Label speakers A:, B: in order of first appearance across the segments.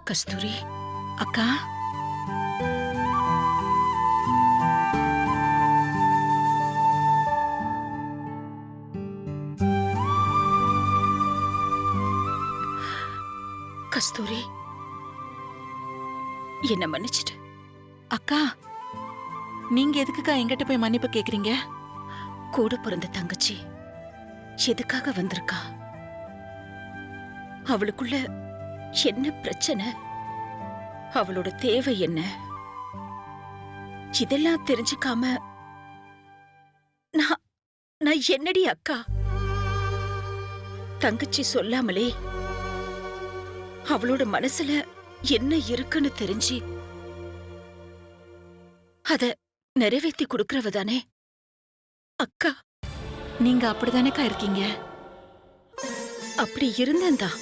A: கஸ்தூரி அக்கா, கஸ்தூரி என்ன மன்னிச்சிட்டு.
B: அக்கா, நீங்க எதுக்குக்கா என்கிட்ட போய் மன்னிப்பு கேக்குறீங்க?
A: கூட பிறந்த தங்கச்சி எதுக்காக வந்திருக்கா? அவளுக்குள்ள என்ன பிரச்சனை? அவளோட தேவை என்ன? இதெல்லாம் தெரிஞ்சுக்காம நான் என்னடி அக்கா? தங்கச்சி சொல்லாமலே அவளோட மனசுல என்ன இருக்குன்னு தெரிஞ்சு அத நிறைவேற்றி கொடுக்கறவ தானே அக்கா.
B: நீங்க அப்படிதானேக்கா இருக்கீங்க?
A: அப்படி இருந்தேன்தான்.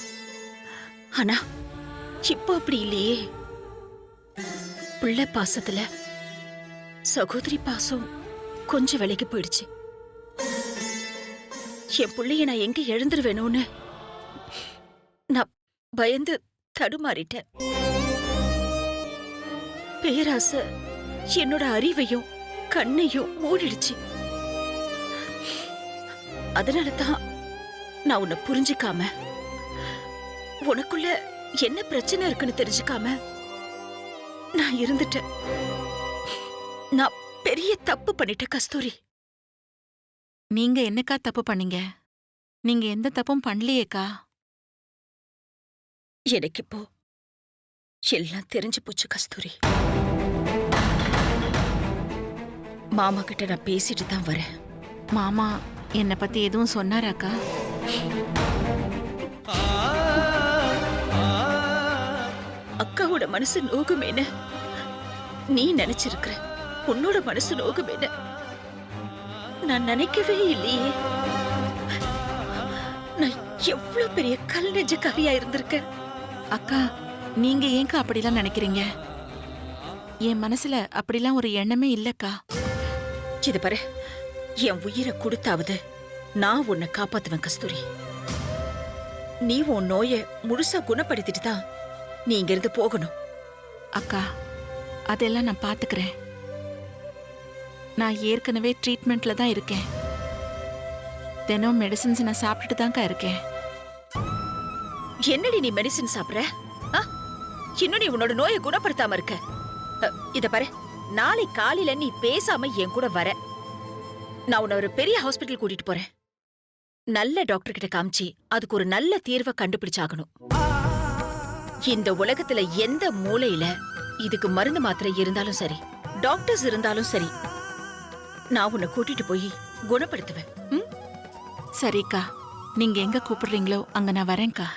A: ஆனா இப்போ அப்படி இல்லையே. பிள்ளை பாசத்துல சகோதரி பாசம் கொஞ்சம் விலைக்கு போயிடுச்சு. என் பிள்ளைய நான் எங்க எழுந்துருவேணும்னு நான் பயந்து தடுமாறிட்டேன். பேராசை என்னோட அறிவையும் கண்ணையும் மூடிடுச்சு. அதனாலதான் நான் உன்னை புரிஞ்சுக்காம, உனக்குள்ள என்ன பிரச்சனை இருக்குன்னு தெரிஞ்சுக்காம நான் இருந்துட்டேன். நான் பெரிய தப்பு பண்ணிட்டேன் கஸ்தூரி.
B: நீங்க என்னக்கா தப்பு பண்ணீங்க? நீங்க எந்த தப்பும் பண்ணலையேக்கா.
A: எனக்கு இப்போ எல்லாம் தெரிஞ்சு போச்சு கஸ்தூரி. மாமா கிட்ட நான் பேசிட்டு தான் வரேன்.
B: மாமா என்னை பத்தி எதுவும் சொன்னாராக்கா?
A: அக்காவோட மனசு நோகுமேன்னு நீ நினைச்சிருக்கிற. உன்னோட மனசு நோகுமேன்னு நான் நினைக்கவே இல்லையே. நான் எவ்வளவு பெரிய கல் நெஞ்சக்காரியா இருந்திருக்கேன்.
B: அக்கா, நீங்க ஏங்க அப்படிலாம் நினைக்கிறீங்க? என் மனசுல அப்படிலாம் ஒரு எண்ணமே இல்லக்கா.
A: இது பாரு, என் உயிரை கொடுத்தாவது நான் உன்னை காப்பாத்துவேன் கஸ்தூரி. நீ உன் நோயை முழுசா குணப்படுத்திட்டு தான் நீ இங்கிருந்து போகணும்.
B: அக்கா, அதெல்லாம் நான் பாத்துக்கிறேன். நான் ஏற்கனவே ட்ரீட்மெண்ட்ல தான் இருக்கேன். தினம் மெடிசின்ஸ் நான் சாப்பிட்டுட்டு தான்க்கா இருக்கேன்.
A: என்னடி நீ மெடிசின் சாப்பிடுற? இன்னும் நீ உன்னோட நோயை குணப்படுத்தாம இருக்க. இத பாரு, நாளை காலையில நீ பேசாம என் கூட வர. நான் உன்னை ஒரு பெரிய ஹாஸ்பிட்டல் கூட்டிட்டு போறேன். நல்ல டாக்டர் கிட்ட காமிச்சு அதுக்கு ஒரு நல்ல தீர்வை கண்டுபிடிச்சாகணும். இந்த உலகத்துல எந்த மூலையில இதுக்கு மருந்து மாத்திரை இருந்தாலும் சரி, டாக்டர்ஸ் இருந்தாலும் சரி, நான் உன்னை கூட்டிட்டு போய் குணப்படுத்துவேன்.
B: சரிக்கா, நீங்க எங்க கூப்பிடுறீங்களோ அங்க நான் வரேன்க்கா.